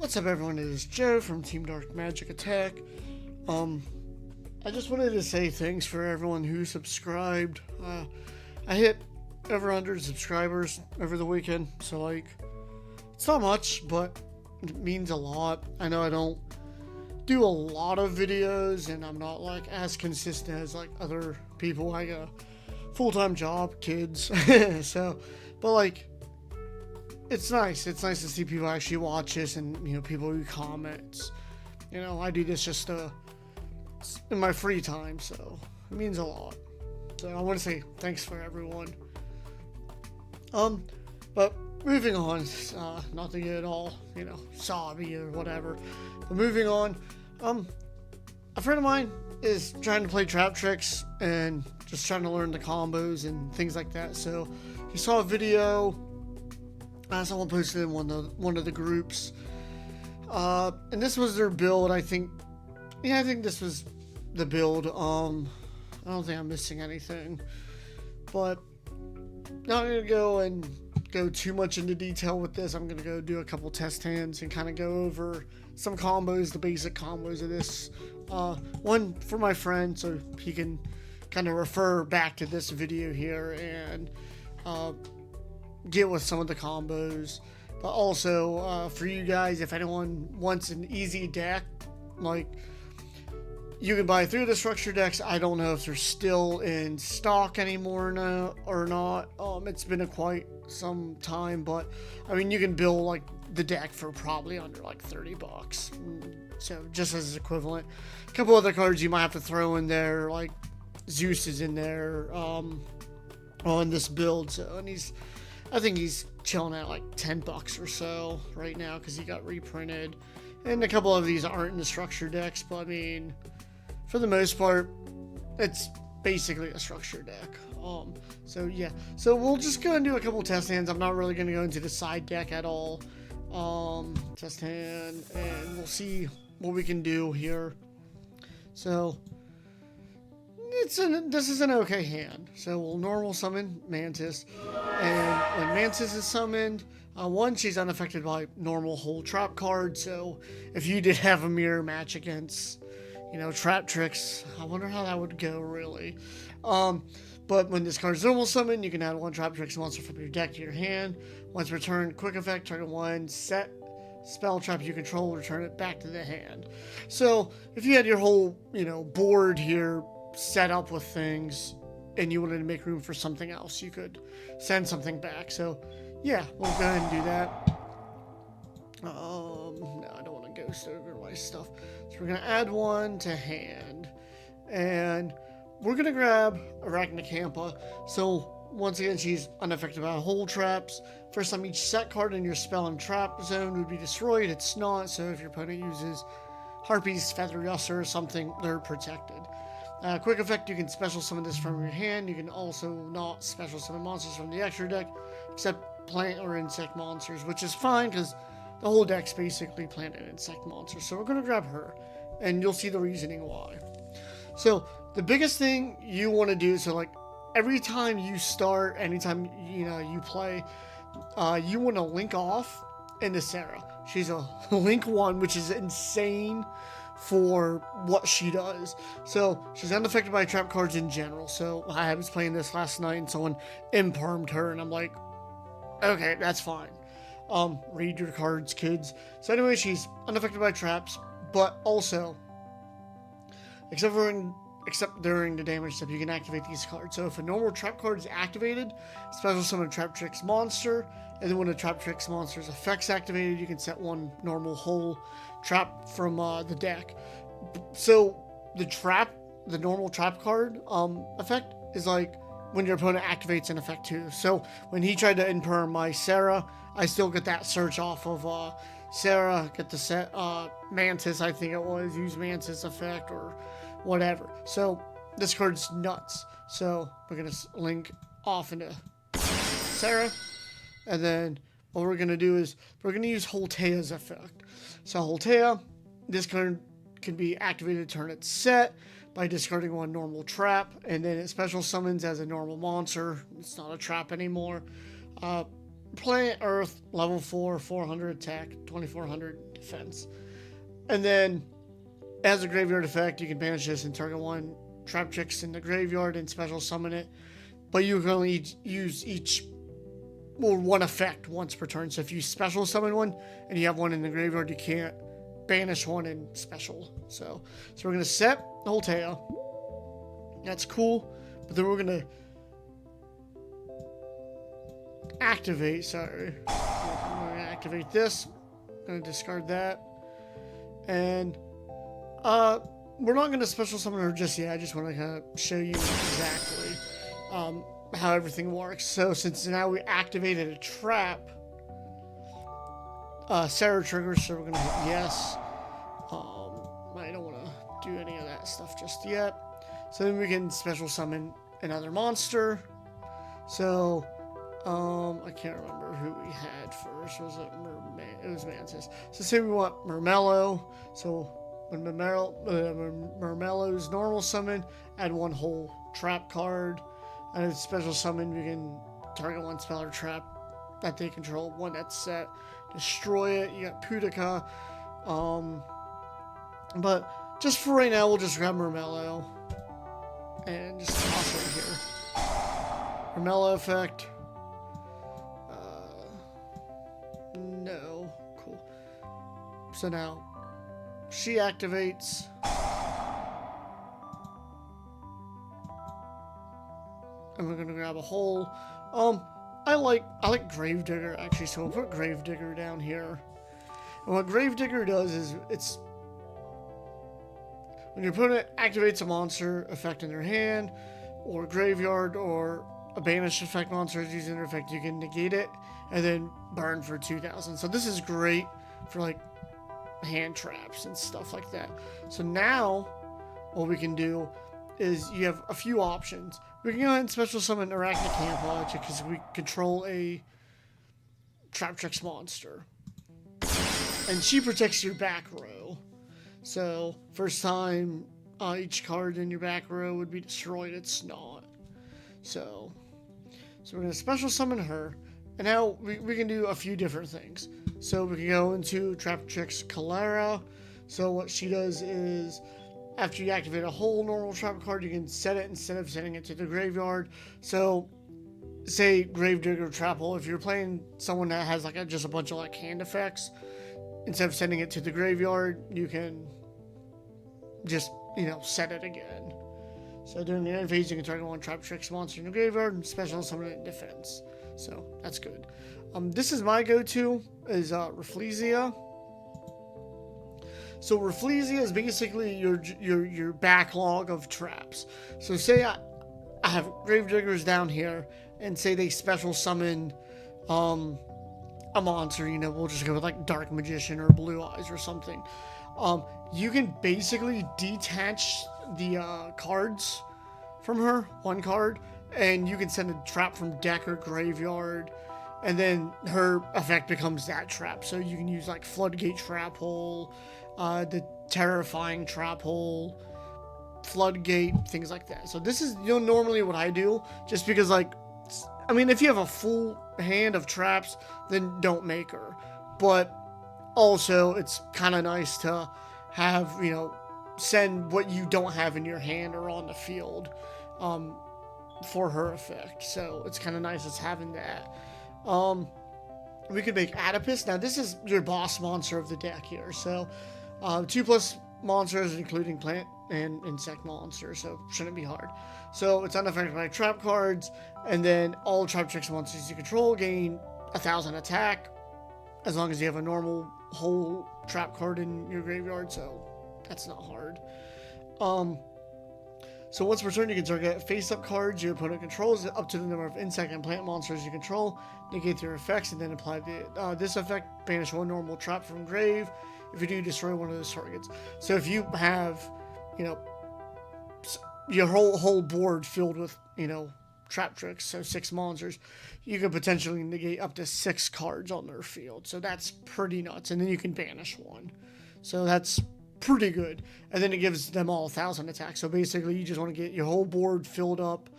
What's up, everyone? It is Joe from Team Dark Magic Attack. I just wanted to say thanks for everyone who subscribed. I hit over 100 subscribers over the weekend, so it's not much, but it means a lot. I know I don't do a lot of videos, and I'm not as consistent as other people. I got a full-time job, kids, but it's nice. It's nice to see people actually watch this and, people who comment. I do this just in my free time, so it means a lot. So I want to say thanks for everyone. But moving on, not to get all, sobby or whatever, but moving on, a friend of mine is trying to play Traptrix and just trying to learn the combos and things like that. So he saw a video. Someone posted in one of the groups, and this was their build. I think this was the build. I don't think I'm missing anything, but not gonna go too much into detail with this. I'm gonna go do a couple test hands and kind of go over some combos, the basic combos of this. One for my friend, so he can kind of refer back to this video here and get with some of the combos, but also for you guys, if anyone wants an easy deck, you can buy through the structure decks. I don't know if they're still in stock anymore or not. It's been quite some time, but I mean, you can build the deck for probably under $30. So just as equivalent. A couple other cards you might have to throw in there, Zeus is in there on this build. So, and I think he's chilling at $10 or so right now because he got reprinted. And a couple of these aren't in the structure decks, but I mean, for the most part, it's basically a structure deck. So yeah. So we'll just go and do a couple test hands. I'm not really going to go into the side deck at all. Test hand, and we'll see what we can do here. So this is an okay hand. So we'll normal summon Mantis, and when Mantis is summoned, she's unaffected by normal hold trap cards. So if you did have a mirror match against, Traptrix, I wonder how that would go really. But when this card is normal summoned, you can add one Traptrix monster from your deck to your hand. Once returned, quick effect, target one set spell trap you control, return it back to the hand. So if you had your whole, board here set up with things and you wanted to make room for something else, you could send something back. So yeah, we'll go ahead and do that. No, I don't want to ghost over my stuff. So we're going to add one to hand, and we're going to grab Arachnacampa. So once again, she's unaffected by hold traps. First time each set card in your spell and trap zone would be destroyed. It's not, so if your opponent uses Harpy's Feather Duster or something, they're protected. Quick effect, you can special summon this from your hand. You can also not special summon monsters from the extra deck, except plant or insect monsters, which is fine because the whole deck's basically plant and insect monsters. So we're going to grab her, and you'll see the reasoning why. So the biggest thing you want to do, every time you start, anytime you play, you want to link off into Sarah. She's a link 1, which is insane for what she does. So she's unaffected by trap cards in general. So I was playing this last night and someone impermed her, and I'm like, okay, that's fine. Read your cards, kids. So anyway, she's unaffected by traps, but also, except during the damage step, you can activate these cards. So if a normal trap card is activated, special summon a Traptrix monster, and then when a Traptrix monster's effect's activated, you can set one normal whole trap from the deck. So the normal trap card effect is when your opponent activates an effect too. So when he tried to imperm my Sarah, I still get that search off of Sarah, get the set Mantis, I think it was, use Mantis effect or whatever. So this card's nuts. So we're gonna link off into Sarah, and then what we're gonna do is we're gonna use Holtea's effect. So Holtea, this card can be activated turn it's set by discarding one normal trap, and then it special summons as a normal monster. It's not a trap anymore. Planet Earth, level 4, 400 attack, 2400 defense. And then, as a graveyard effect, you can banish this and target one Traptrix in the graveyard and special summon it. But you can only use one effect once per turn. So if you special summon one and you have one in the graveyard, you can't banish one in special. So we're going to set Altea. That's cool. But then we're going to activate, sorry. I'm going to activate this. I'm going to discard that. And we're not going to special summon her just yet. I just want to kind of show you exactly how everything works. So since now we activated a trap, Sarah triggers, so we're going to hit yes. I don't want to do any of that stuff just yet. So then we can special summon another monster. So, I can't remember who we had first. Was it It was Mantis. So say we want Murmello. So when Murmello's normal summon, add one whole trap card. And a special summon, we can target one spell or trap that they control. One that's set. Destroy it. You got Pudica. But just for right now, we'll just grab Murmello. And just toss it here. Murmello effect. No. Cool. So now, she activates. And we're gonna grab a hole. I like Gravedigger actually, so we'll put Gravedigger down here. And what Gravedigger does is it's when your opponent activates a monster effect in their hand, or graveyard, or a banished effect monster is using their effect, you can negate it and then burn for 2,000. So this is great for like hand traps and stuff like that. So now what we can do is you have a few options. We can go ahead and special summon Arachnacampa because we control a Traptrix monster. And she protects your back row. So first time each card in your back row would be destroyed, it's not. So we're going to special summon her. And now we can do a few different things. So we can go into Traptrix Cholera. So what she does is, after you activate a whole normal trap card, you can set it instead of sending it to the graveyard. So, say Gravedigger Trap Hole, if you're playing someone that has like just a bunch of like hand effects, instead of sending it to the graveyard, you can just, set it again. So during the end phase, you can target one Traptrix monster in the graveyard and special summon it in defense. So that's good. This is my go-to, is Rafflesia. So Rafflesia is basically your backlog of traps. So say I have Gravediggers down here, and say they special summon a monster, we'll just go with like Dark Magician or Blue Eyes or something. You can basically detach the cards from her, one card, and you can send a trap from deck or graveyard, and then her effect becomes that trap. So you can use like Floodgate Trap Hole, the Terrifying Trap Hole, Floodgate, things like that. So this is normally what I do, just because if you have a full hand of traps, then don't make her. But also, it's kind of nice to have, send what you don't have in your hand or on the field for her effect. So it's kind of nice as having that. We could make Adipus. Now this is your boss monster of the deck here. So 2+ monsters, including plant and insect monsters, so shouldn't be hard. So it's unaffected by trap cards, and then all Traptrix monsters you control gain 1,000 attack, as long as you have a normal whole trap card in your graveyard, so that's not hard. So once per turn, you can target face-up cards your opponent controls up to the number of insect and plant monsters you control, negate their effects, and then apply this effect. Banish one normal trap from grave. If you do, destroy one of those targets. So if you have, your whole board filled with, Traptrix, so 6 monsters, you could potentially negate up to 6 cards on their field. So that's pretty nuts. And then you can banish one. So that's pretty good. And then it gives them all 1,000 attack. So basically, you just want to get your whole board filled up,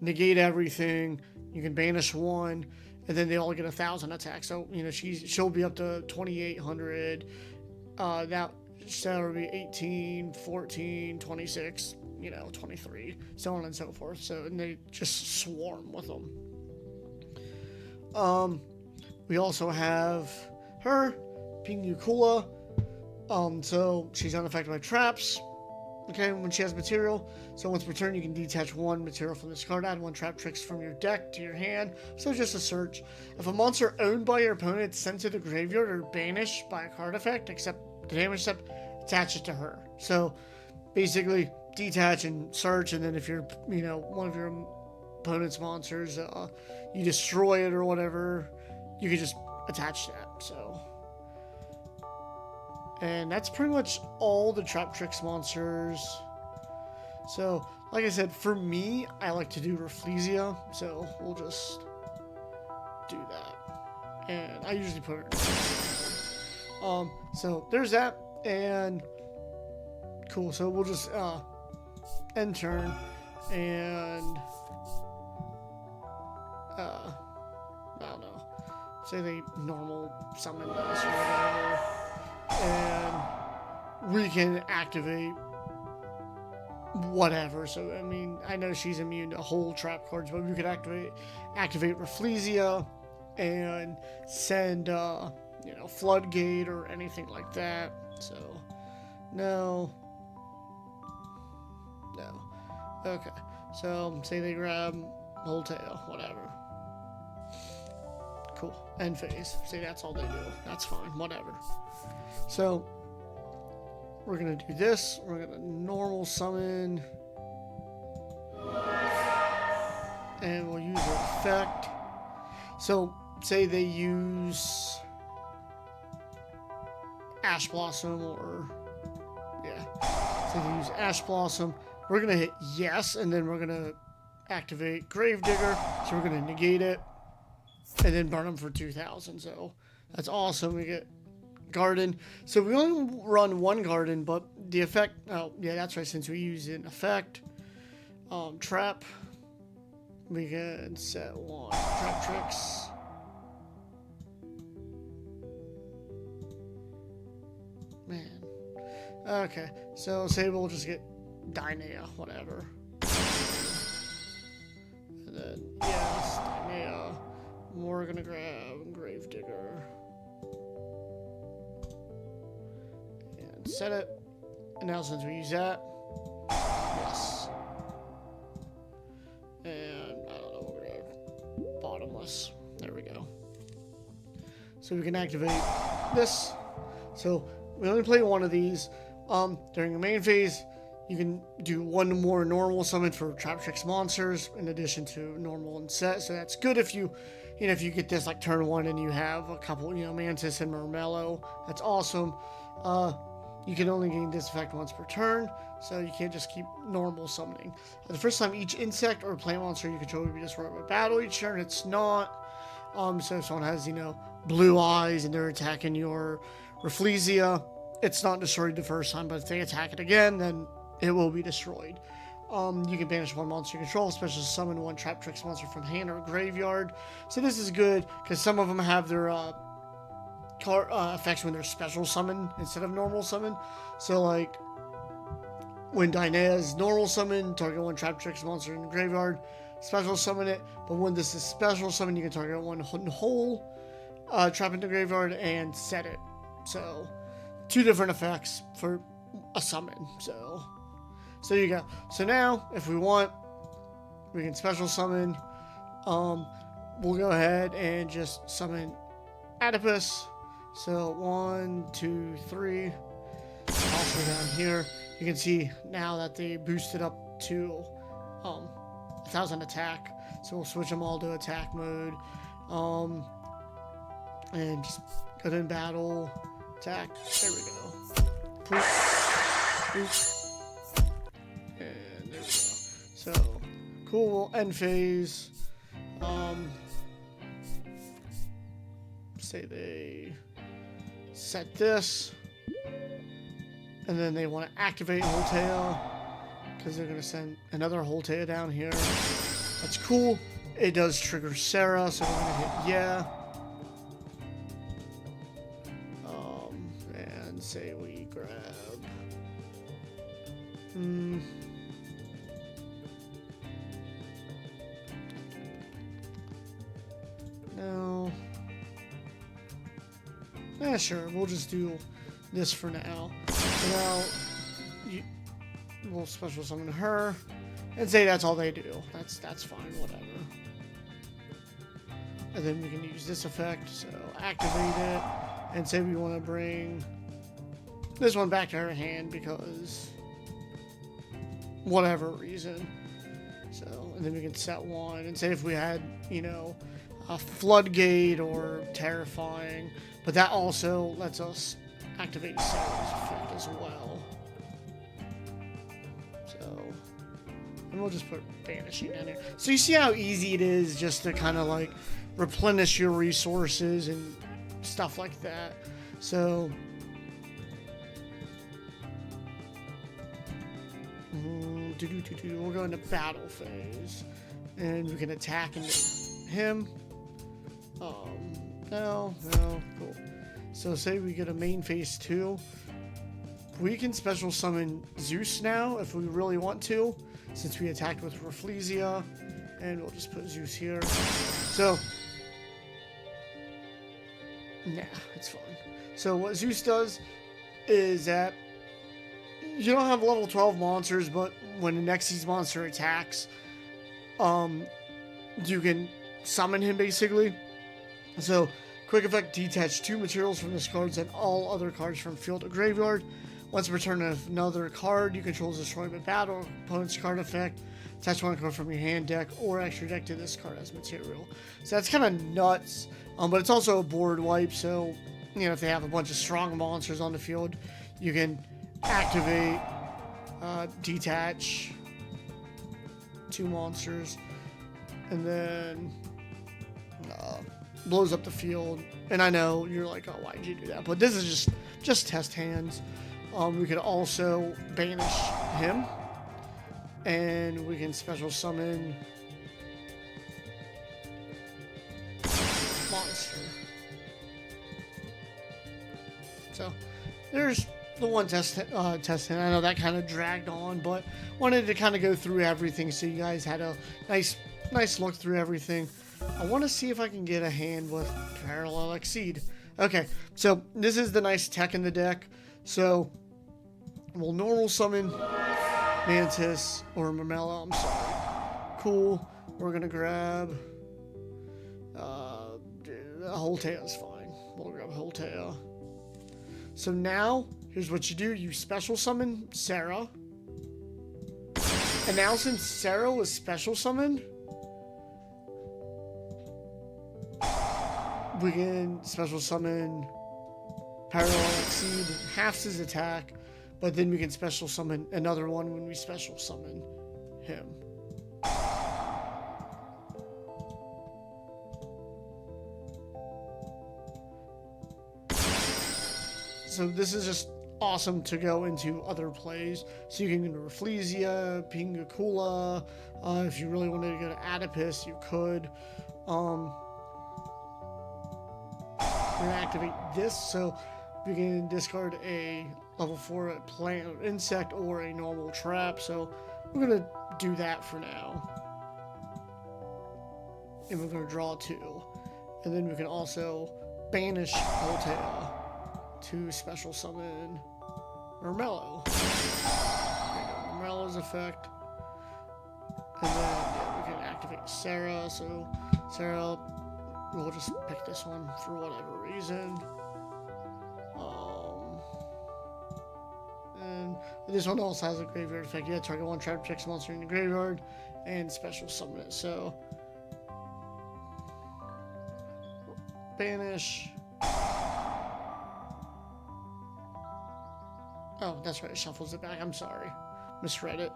negate everything. You can banish one, and then they all get 1,000 attack. So she'll be up to 2,800, that would be 18, 14, 26, 23, so on and so forth. So, and they just swarm with them. We also have her, Pinukula. So she's unaffected by traps. Okay, when she has material. So once per turn, you can detach one material from this card, add one Traptrix from your deck to your hand. So just a search. If a monster owned by your opponent is sent to the graveyard or banished by a card effect, except the damage step, attach it to her. So basically, detach and search, and then if you're, one of your opponent's monsters, you destroy it or whatever, you can just attach that. So. And that's pretty much all the Traptrix monsters. So, like I said, for me, I like to do Rafflesia, so we'll just do that. And I usually put her in. So there's that, and cool. So we'll just end turn, and I don't know. Say they normal summon this or whatever. And we can activate whatever. So, I mean, I know she's immune to whole trap cards, but we could activate Rafflesia and send, Floodgate or anything like that. So, no. Okay. So, say they grab whole tail, whatever. Cool. End phase. Say that's all they do. That's fine. Whatever. So, we're going to do this. We're going to normal summon. And we'll use an effect. So, say they use Ash Blossom or... yeah. Say they use Ash Blossom. We're going to hit yes, and then we're going to activate Gravedigger. So, we're going to negate it. And then burn them for 2,000. So, that's awesome. We get... Garden. So we only run one garden, but the effect, oh yeah, that's right, since we use an effect, trap, we can set one Traptrix. Man. Okay, so say we'll just get Dynea, whatever. And then, yes, Dynea. We're gonna grab Gravedigger. Set it, and now since we use that, yes, and I don't know, we're gonna bottomless. There we go. So we can activate this. So we only play one of these. During the main phase, you can do one more normal summon for Traptrix monsters in addition to normal and set. So that's good if you get this like turn one and you have a couple, Mantis and Murmello. That's awesome. You can only gain this effect once per turn, so you can't just keep normal summoning. The first time each insect or plant monster you control will be destroyed by battle each turn, it's not. So if someone has, blue eyes and they're attacking your Rafflesia, it's not destroyed the first time, but if they attack it again, then it will be destroyed. You can banish one monster you control, especially summon one Traptrix monster from hand or graveyard. So this is good, because some of them have their, effects when they're special summon instead of normal summon. So like when Dynea is normal summon, target one Traptrix monster in the graveyard, special summon it. But when this is special summon, you can target one whole trap in the graveyard and set it. So two different effects for a summon. So there you go. So now if we want, we can special summon. We'll go ahead and just summon Oedipus. So 1, 2, 3. Also down here, you can see now that they boosted up to 1,000 attack. So we'll switch them all to attack mode, and just go to battle, attack. There we go. Poof. Poof. And there we go. So cool. End phase. Say they set this, and then they want to activate Holtea because they're going to send another Holtea down here. That's cool. It does trigger Sarah, so we're going to hit yeah. And say we grab. No. Yeah, sure. We'll just do this for now. So now, we'll special summon her, and say that's all they do. That's fine. Whatever. And then we can use this effect. So activate it, and say we want to bring this one back to her hand because whatever reason. So, and then we can set one, and say if we had, you know, a floodgate or terrifying, but that also lets us activate Sarah's effect as well. So, and we'll just put banishing in there. So you see how easy it is just to kind of like replenish your resources and stuff like that. So we'll go into battle phase, and we can attack him. No, cool. So say we get a main phase 2. We can special summon Zeus now if we really want to, since we attacked with Rafflesia, and we'll just put Zeus here. So, nah, it's fine. So what Zeus does is that you don't have level 12 monsters, but when the Nexus monster attacks, you can summon him basically. So, quick effect, detach 2 materials from this cards and all other cards from field to graveyard. Once return another card you control is destroyed by battle. Opponent's card effect, attach 1 card from your hand deck or extra deck to this card as material. So that's kind of nuts, but it's also a board wipe, so, you know, if they have a bunch of strong monsters on the field, you can activate, detach 2 monsters, and then blows up the field. And I know you're like, oh, why'd you do that? But this is just test hands. We could also banish him, and we can special summon monster. So there's the one test hand. I know that kind of dragged on, but wanted to kind of go through everything so you guys had a nice look through everything. I want to see if I can get a hand with Parallel Exceed. Okay, so this is the nice tech in the deck. So we'll normal summon Mantis or Marmella. I'm sorry. Cool. We're gonna grab Holtea is fine. We'll grab Holtea. So now here's what you do: you special summon Sarah, and now since Sarah was special summoned, we can special summon Parallel Exceed, halves his attack, but then we can special summon another one when we special summon him. So this is just awesome to go into other plays. So you can go to Rafflesia, Pingakula. If you really wanted to go to Adipus, you could. We're going to activate this, so we can discard a level 4 plant or insect or a normal trap. So we're going to do that for now. And we're going to draw 2. And then we can also banish Holtea to special summon Marmello. Marmello's effect. And then we can activate Sarah. So Sarah, we'll just pick this one for whatever reason. And this one also has a graveyard effect. Yeah, target 1 Traptrix monster in the graveyard and special summon it. So banish. Oh, that's right. It shuffles it back. I'm sorry. Misread it.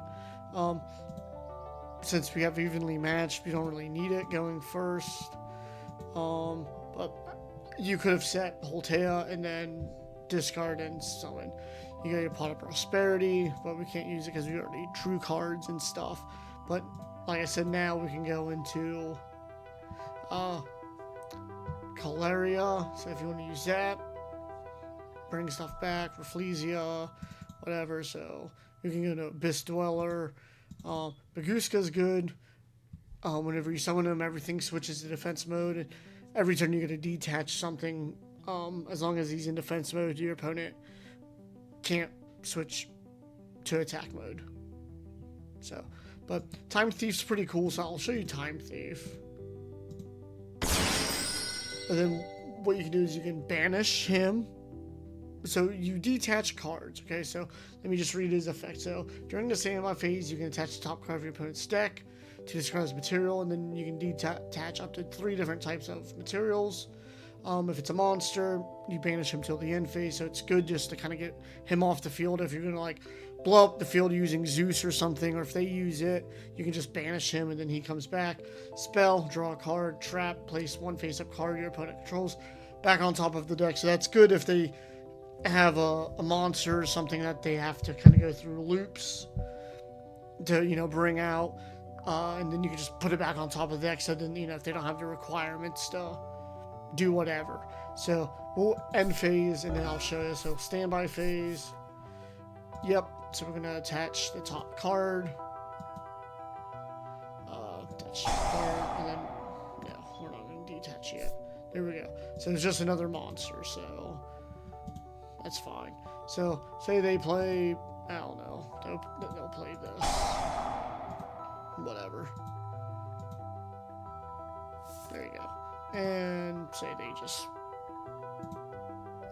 Since we have evenly matched, we don't really need it going first. But you could have set Holtea and then discard and summon. You got your Pot of Prosperity, but we can't use it because we already drew cards and stuff. But like I said, now we can go into Caleria. So if you want to use that, bring stuff back, Rafflesia, whatever. So you can go to Abyss Dweller. Baguska's good. Whenever you summon him, everything switches to defense mode. And every turn you get to detach something. As long as he's in defense mode, your opponent can't switch to attack mode. So, but Time Thief's pretty cool, so I'll show you Time Thief. And then what you can do is you can banish him. So you detach cards, okay? So let me just read his effect. So during the standby phase, you can attach the top card of your opponent's deck to discard as material, and then you can detach up to 3 different types of materials. If it's a monster, you banish him till the end phase, so it's good just to kind of get him off the field. If you're going to like blow up the field using Zeus or something, or if they use it, you can just banish him and then he comes back. Spell, draw a card, trap, place 1 face-up card your opponent controls back on top of the deck. So that's good if they have a monster or something that they have to kind of go through loops to, you know, bring out. And then you can just put it back on top of the deck, so then, you know, if they don't have the requirements to do whatever. So we'll end phase and then I'll show you. So standby phase. Yep. So we're gonna attach the top card. Attach the card, and then no, we're not gonna detach yet. There we go. So it's just another monster, so that's fine. So say they play, I don't know, they'll play this. Whatever. There you go. And say they just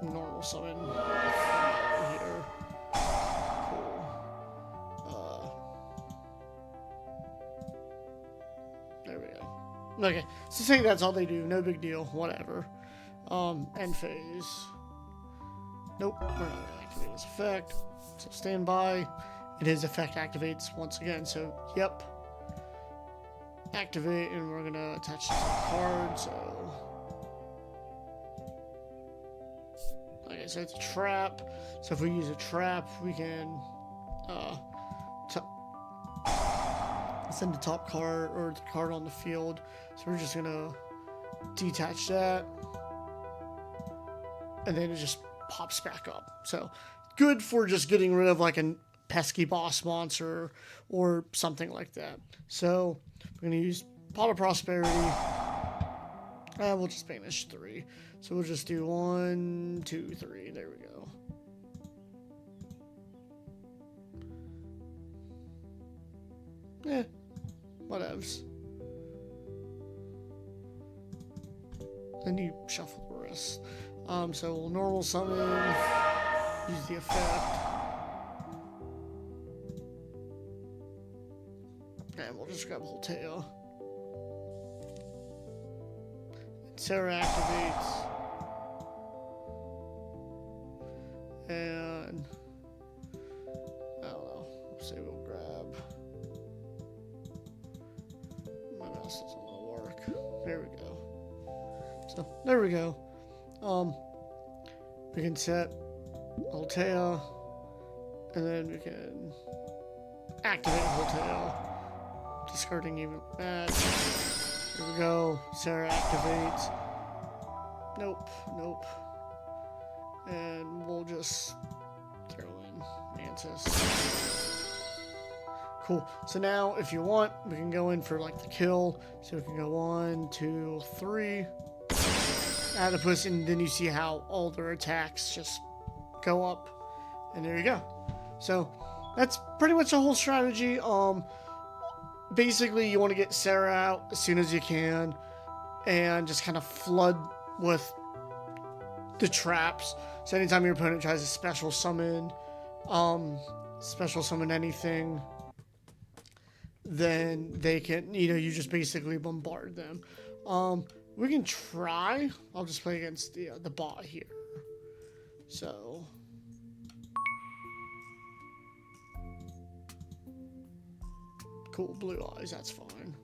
normal summon here. Cool. There we go. Okay, so say that's all they do. No big deal. Whatever. End phase. Nope, we're not gonna activate his effect. So stand by, and his effect activates once again. So yep. Activate, and we're gonna attach the card. So okay, so it's a trap. So if we use a trap, we can send the top card or the card on the field. So we're just gonna detach that, and then it just pops back up. So good for just getting rid of like a pesky boss monster or something like that. So we're going to use Pot of Prosperity. We'll just banish 3. So we'll just do 1, 2, 3. There we go. Whatevs. Then you shuffle the rest. So we'll normal summon, use the effect. And we'll just grab Holtea. Sarah activates. And I don't know. Let's say we'll grab. My mouse doesn't want to work. There we go. So there we go. We can set Holtea, and then we can activate Holtea. Discarding even that. Here we go. Sarah activates. Nope. And we'll just throw in Mantis. Cool. So now, if you want, we can go in for like the kill. So we can go 1, 2, 3. Adipus, and then you see how all their attacks just go up. And there you go. So that's pretty much the whole strategy. Basically, you want to get Sarah out as soon as you can and just kind of flood with the traps. So anytime your opponent tries to special summon anything, then they can, you just basically bombard them. We can try. I'll just play against the bot here. So cool, blue eyes, that's fine.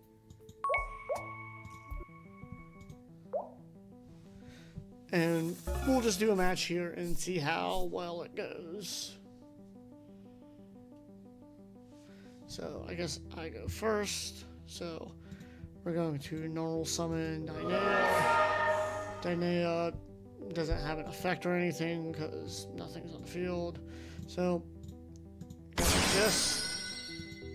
And we'll just do a match here and see how well it goes. So I guess I go first. So we're going to normal summon Dynea. Dynea doesn't have an effect or anything because nothing's on the field. So, got this.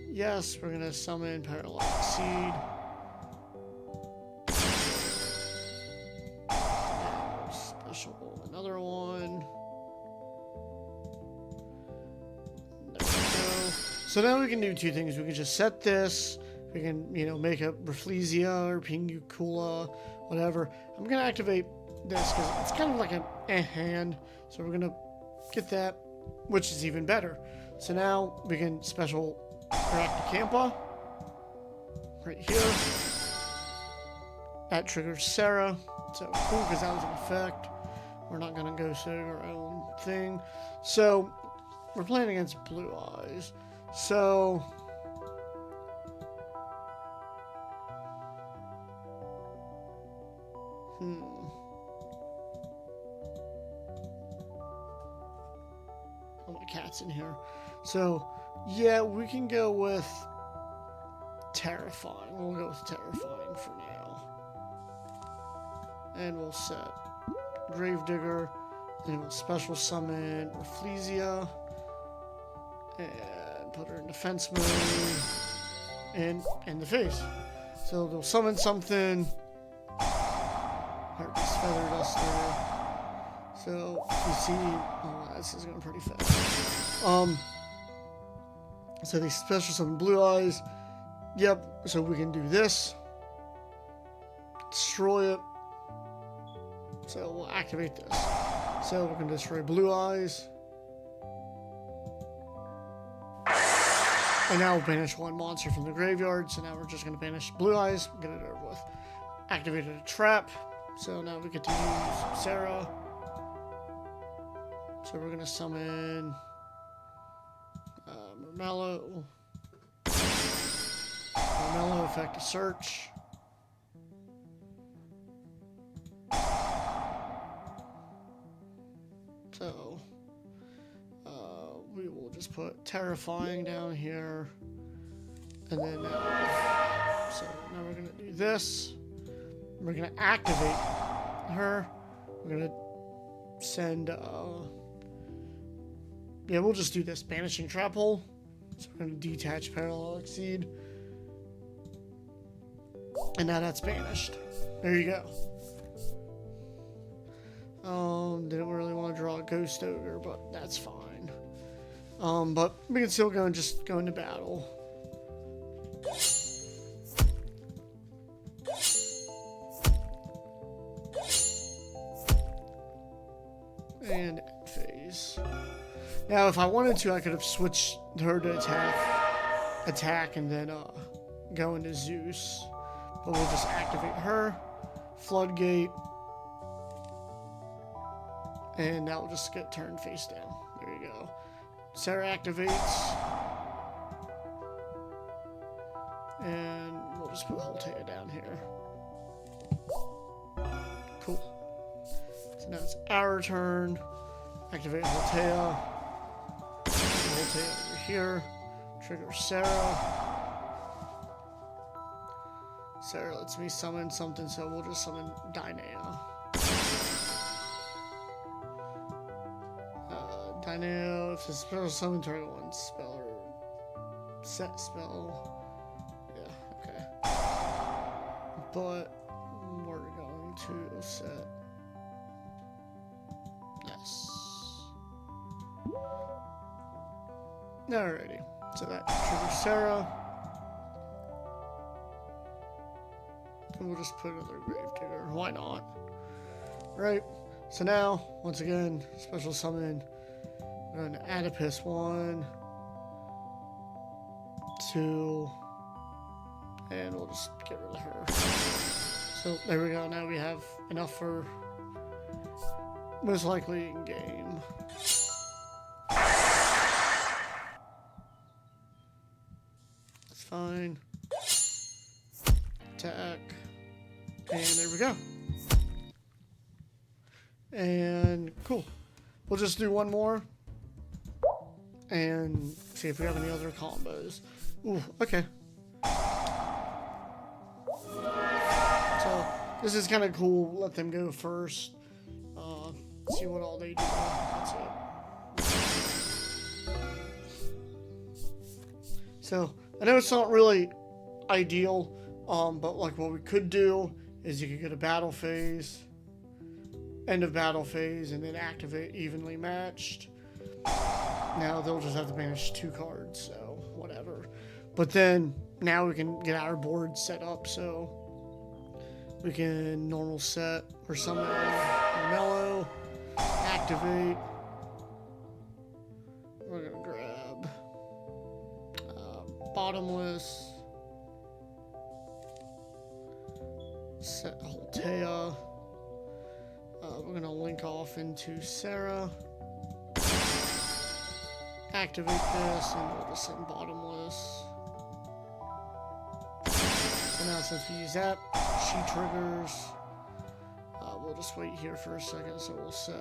Yes, we're gonna summon Paralytic Seed. And special another one. There we go. So now we can do two things. We can just set this. We can, make a Rafflesia or Pingukula, whatever. I'm gonna activate this because it's kind of like a hand. So we're gonna get that, which is even better. So now we can special Arachnicampa right here. That triggers Sarah. So cool, because that was an effect. We're not gonna go save our own thing. So we're playing against Blue Eyes. So oh, my cat's in here. So yeah, we can go with Terrifying. We'll go with Terrifying for now. And we'll set Gravedigger. Then we'll special summon Rafflesia. And put her in defense mode. And in the face. So they'll summon something. Heartless Feather Duster. So you see, oh, this is going pretty fast. So they special summon Blue Eyes. Yep. So we can do this. Destroy it. So we'll activate this. So we can destroy Blue Eyes. And now we'll banish one monster from the graveyard. So now we're just going to banish Blue Eyes. Get it over with. Activated a trap. So now we get to use Sarah. So we're going to summon Mermello. Mermello, effect a search. So we will just put Terrifying down here. And then so now we're going to do this. We're going to activate her. We're going to send yeah, we'll just do this. Banishing Trap Hole. So we're going to detach Paralytic Seed. And now that's banished. There you go. Didn't really want to draw a Ghost Ogre, but that's fine. But we can still go and just go into battle. And end phase. Now, if I wanted to, I could have switched her to attack, and then go into Zeus. But we'll just activate her, Floodgate, and now we'll just get turned face down. There you go. Sarah activates, and we'll just put Holtea down here. Cool. So now it's our turn. Activate Holtea. Holtea over here. Trigger Sarah. Sarah lets me summon something, so we'll just summon Dynea. Dynea, if it's special summon target one spell or set spell. Yeah, okay. But we're going to set. Yes. Alrighty. So that triggers Sarah. And we'll just put another Gravedigger. Why not? Right. So now, once again, special summon. We're going to Adipus 1, 2, and we'll just get rid of her. So there we go. Now we have enough for most likely in game. That's fine. Attack. And there we go. And cool. We'll just do one more. And see if we have any other combos. Ooh, okay. So, this is kind of cool. Let them go first. see what all they do. That's it. So I know it's not really ideal, but like what we could do is you could get a battle phase, end of battle phase, and then activate evenly matched. Now they'll just have to banish 2 cards, so whatever. But then now we can get our board set up, so we can normal set or summon mellow, activate. We're gonna grab bottomless, set Holtea. We're gonna link off into Sarah. Activate this, and we'll just send bottomless. So now since we use that, she triggers. We'll just wait here for a second, so we'll set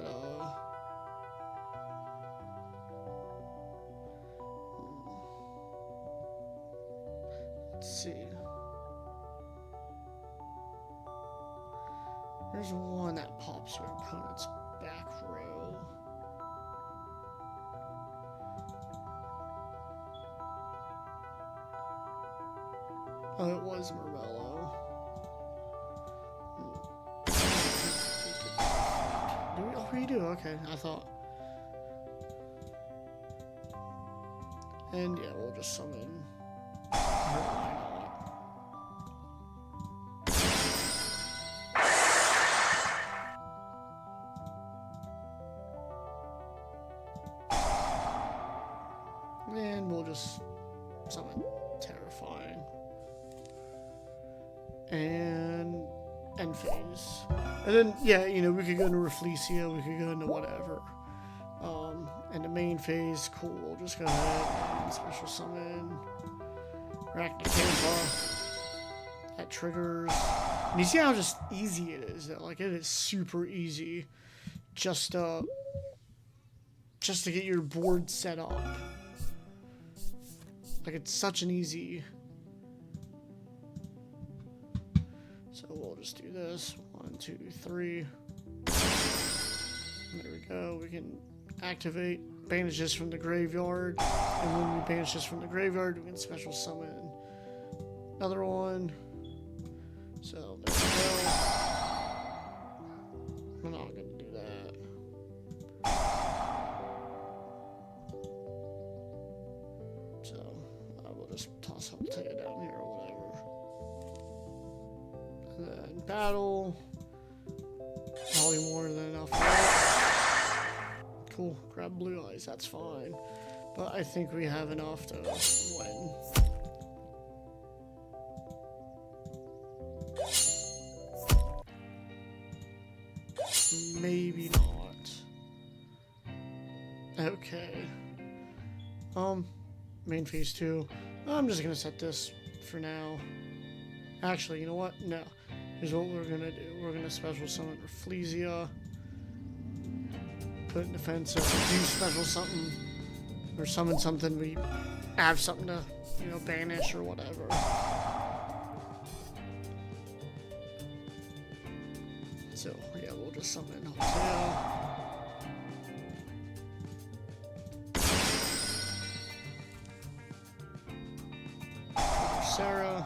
let's see. There's one that pops your opponent's back row. Oh, it was Mermello. Do we? Oh, we do. Okay, I thought. And yeah, we'll just summon her. And we'll just summon Terrifying. And end phase. And then, yeah, you know, we could go into Rafflesia, we could go into whatever. And the main phase, cool, we'll just go ahead and special summon Arachnacampa. That triggers. And you see how just easy it is? Like, it is super easy just to get your board set up. Like, it's such an easy. So we'll just do this. 1, 2, 3. There we go. We can activate banish this from the graveyard. And when we banish this from the graveyard, we can special summon another one. So there we go. We're not going to do that. So we'll just toss Holtea down here or whatever. And then battle. Probably more than enough for that. Cool. Grab blue eyes. That's fine. But I think we have enough to win. Maybe not. Okay. Main phase 2. I'm just gonna set this for now. Actually, you know what? No. Here's what we're gonna do. We're gonna special summon Rafflesia. Put in defense. So if we do special something or summon something, we have something to, you know, banish or whatever. So yeah, we'll just summon Holtea. Sarah.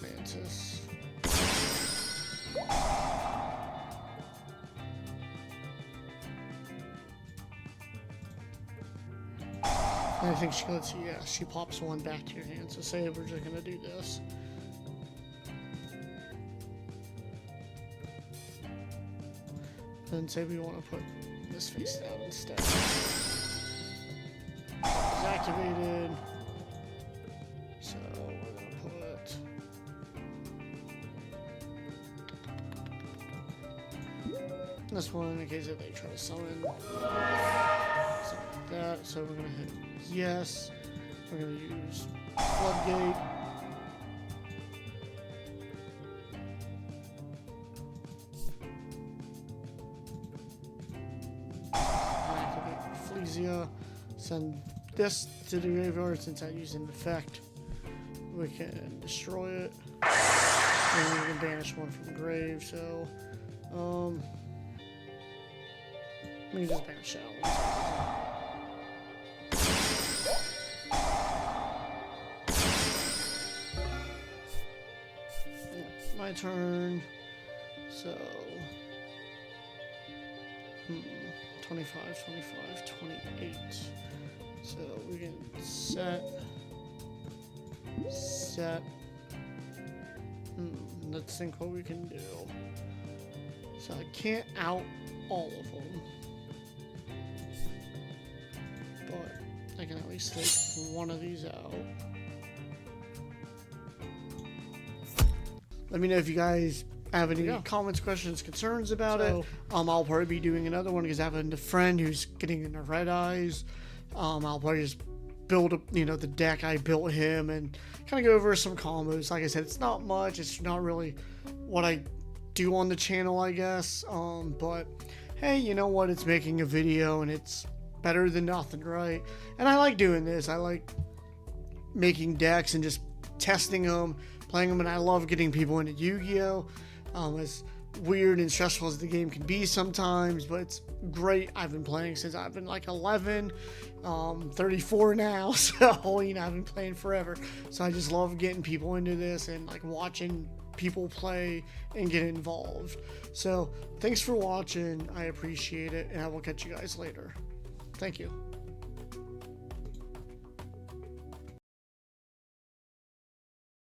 Mantis. I think she goes, yeah, she pops one back to your hand. So say we're just gonna do this. Then say we want to put this face down instead. It's activated. So we're gonna put this one in case if they try to summon. Something like that. So we're gonna hit yes. We're gonna use Floodgate. Send this to the graveyard since I used an effect. We can destroy it. And we can banish one from the grave, so we can just banish that one. My turn. So 25, 25, 28. So we can set. Let's think what we can do. So I can't out all of them, but I can at least take one of these out. Let me know if you guys have any comments, questions, concerns about it. I'll probably be doing another one because I have a friend who's getting into red eyes. I'll probably just build up, the deck I built him and kind of go over some combos. Like I said, it's not much. It's not really what I do on the channel, I guess. But hey, you know what? It's making a video and it's better than nothing, right? And I like doing this. I like making decks and just testing them, playing them, and I love getting people into Yu-Gi-Oh! As weird and stressful as the game can be sometimes, but it's great. I've been playing since I've been like 11, 34 now, so I've been playing forever. So I just love getting people into this and like watching people play and get involved. So thanks for watching. I appreciate it, and I will catch you guys later. Thank you.